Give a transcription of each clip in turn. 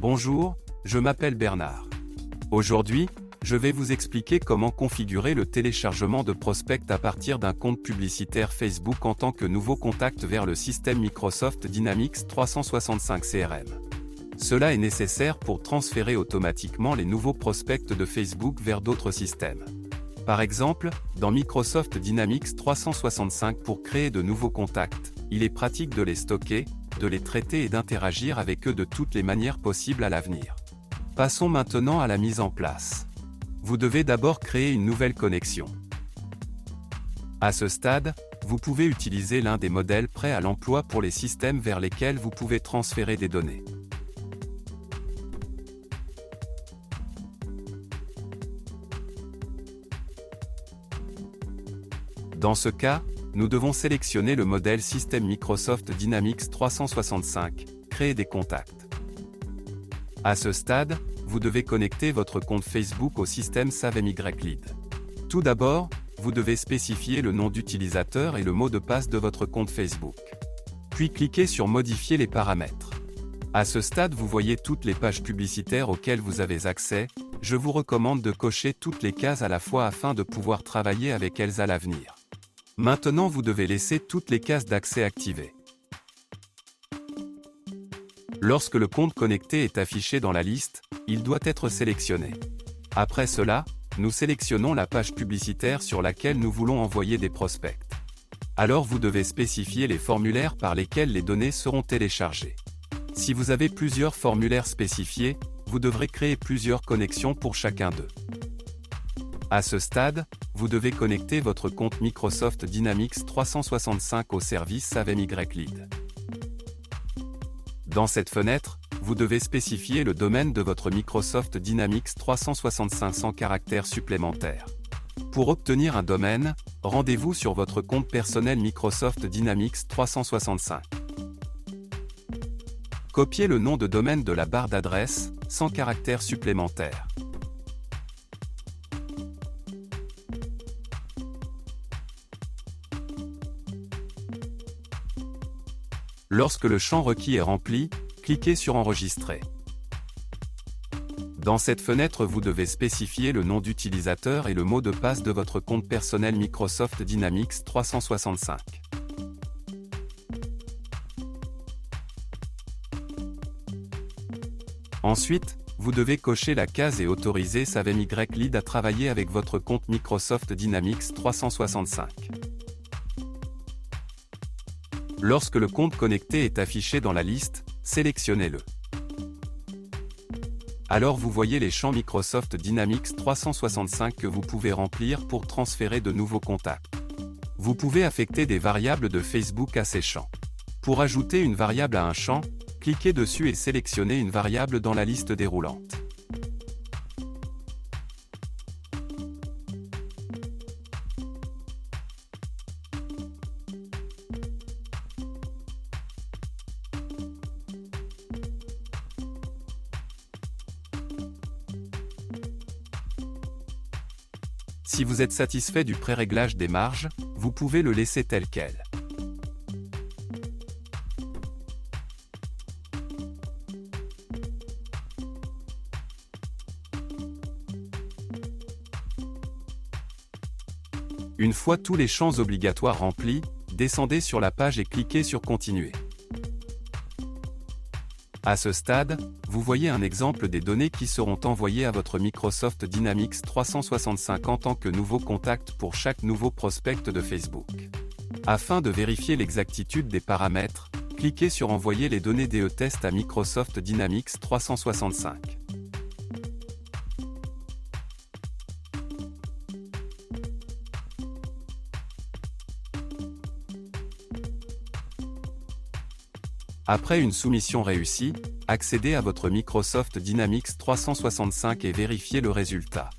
Bonjour, je m'appelle Bernard. Aujourd'hui, je vais vous expliquer comment configurer le téléchargement de prospects à partir d'un compte publicitaire Facebook en tant que nouveau contact vers le système Microsoft Dynamics 365 CRM. Cela est nécessaire pour transférer automatiquement les nouveaux prospects de Facebook vers d'autres systèmes. Par exemple, dans Microsoft Dynamics 365 pour créer de nouveaux contacts, il est pratique de les stocker, de les traiter et d'interagir avec eux de toutes les manières possibles à l'avenir. Passons maintenant à la mise en place. Vous devez d'abord créer une nouvelle connexion. À ce stade, vous pouvez utiliser l'un des modèles prêts à l'emploi pour les systèmes vers lesquels vous pouvez transférer des données. Dans ce cas, nous devons sélectionner le modèle système Microsoft Dynamics 365, créer des contacts. À ce stade, vous devez connecter votre compte Facebook au système SaveMyLead. Tout d'abord, vous devez spécifier le nom d'utilisateur et le mot de passe de votre compte Facebook. Puis cliquez sur Modifier les paramètres. À ce stade, vous voyez toutes les pages publicitaires auxquelles vous avez accès. Je vous recommande de cocher toutes les cases à la fois afin de pouvoir travailler avec elles à l'avenir. Maintenant, vous devez laisser toutes les cases d'accès activées. Lorsque le compte connecté est affiché dans la liste, il doit être sélectionné. Après cela, nous sélectionnons la page publicitaire sur laquelle nous voulons envoyer des prospects. Alors vous devez spécifier les formulaires par lesquels les données seront téléchargées. Si vous avez plusieurs formulaires spécifiés, vous devrez créer plusieurs connexions pour chacun d'eux. À ce stade, vous devez connecter votre compte Microsoft Dynamics 365 au service SaveMyLead. Dans cette fenêtre, vous devez spécifier le domaine de votre Microsoft Dynamics 365 sans caractères supplémentaires. Pour obtenir un domaine, rendez-vous sur votre compte personnel Microsoft Dynamics 365. Copiez le nom de domaine de la barre d'adresse, sans caractères supplémentaires. Lorsque le champ requis est rempli, cliquez sur Enregistrer. Dans cette fenêtre, vous devez spécifier le nom d'utilisateur et le mot de passe de votre compte personnel Microsoft Dynamics 365. Ensuite, vous devez cocher la case et autoriser SaveMyLead à travailler avec votre compte Microsoft Dynamics 365. Lorsque le compte connecté est affiché dans la liste, sélectionnez-le. Alors vous voyez les champs Microsoft Dynamics 365 que vous pouvez remplir pour transférer de nouveaux contacts. Vous pouvez affecter des variables de Facebook à ces champs. Pour ajouter une variable à un champ, cliquez dessus et sélectionnez une variable dans la liste déroulante. Si vous êtes satisfait du pré-réglage des marges, vous pouvez le laisser tel quel. Une fois tous les champs obligatoires remplis, descendez sur la page et cliquez sur Continuer. À ce stade, vous voyez un exemple des données qui seront envoyées à votre Microsoft Dynamics 365 en tant que nouveau contact pour chaque nouveau prospect de Facebook. Afin de vérifier l'exactitude des paramètres, cliquez sur Envoyer les données DE-Test à Microsoft Dynamics 365. Après une soumission réussie, accédez à votre Microsoft Dynamics 365 et vérifiez le résultat.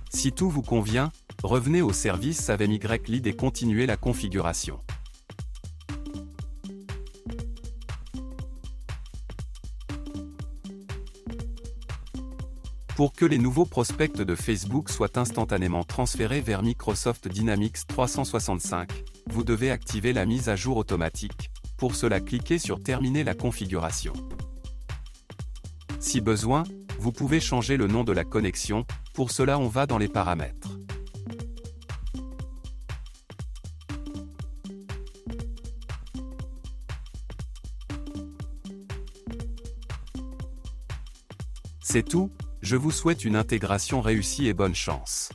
Si tout vous convient, revenez au service SaveMyLead et continuez la configuration. Pour que les nouveaux prospects de Facebook soient instantanément transférés vers Microsoft Dynamics 365, vous devez activer la mise à jour automatique. Pour cela, cliquez sur Terminer la configuration. Si besoin, vous pouvez changer le nom de la connexion. Pour cela, on va dans les paramètres. C'est tout, je vous souhaite une intégration réussie et bonne chance.